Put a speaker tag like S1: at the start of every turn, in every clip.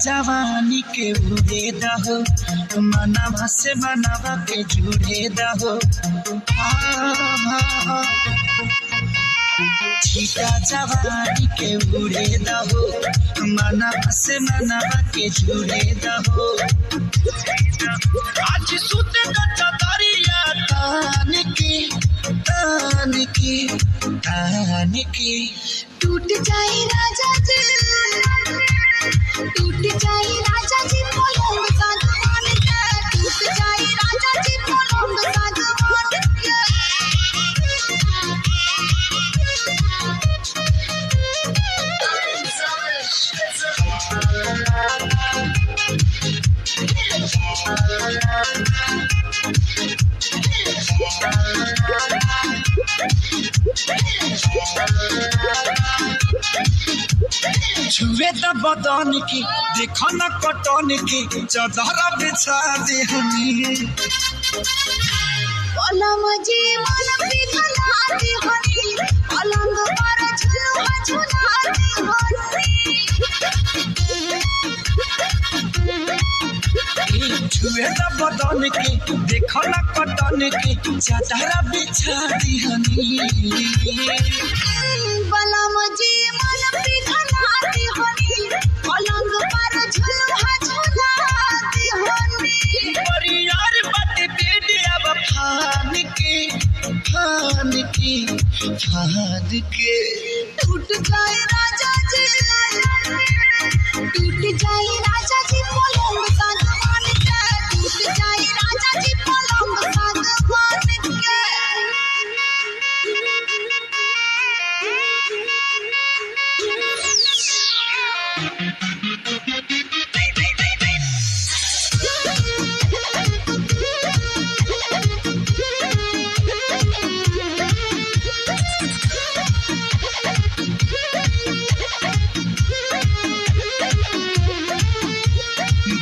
S1: जवानी के उड़े दहो मनवा से मनवा के जुड़े दहो छीटा जवानी के उड़े दहो मनवा से मनवा के जुड़े दहो आज सुते न चदरिया तान की
S2: टूट जाए राजा जी टूट जाए राजा जी पलंग सागवान के टूट जाए राजा जी पलंग सागवान के
S1: छुए त बदन की देखो न कटन की चदरा बिछा दे हमी
S2: पलंग जी मन पिघलाती हनी पलंग पर झुलुआ झुलाती हनी
S1: छुए त बदन की देखो न कटन की चदरा बिछा दे हमी
S2: पलंग जी मन पिघलाती हनी पलंग पर झुलुआ झुलाती हनी
S1: परियार बाटे बेटे अब फान के
S2: टूट जाए राजा जी टूट जाए राजा जी पलंग सागवान के टूट जाए राजा जी पलंग सागवान के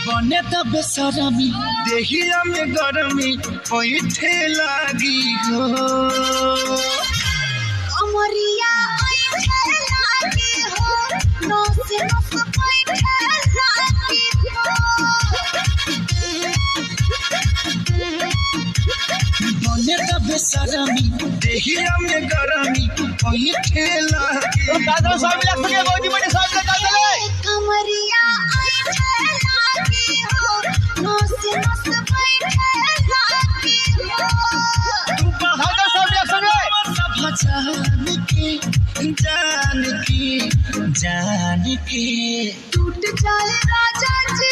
S1: बने त बेसरमी देहिया में गरमी पैठे लागी हो
S2: अमरिया ऐठे लागी हो नस नस पैठे लागी हो
S1: बने त बेसरमी देहिया में गरमी पैठे लागी
S2: कमरिया ऐठे लागी हो नस नस पैठे लागी हो
S1: जान की
S2: टूट जाए राजा जी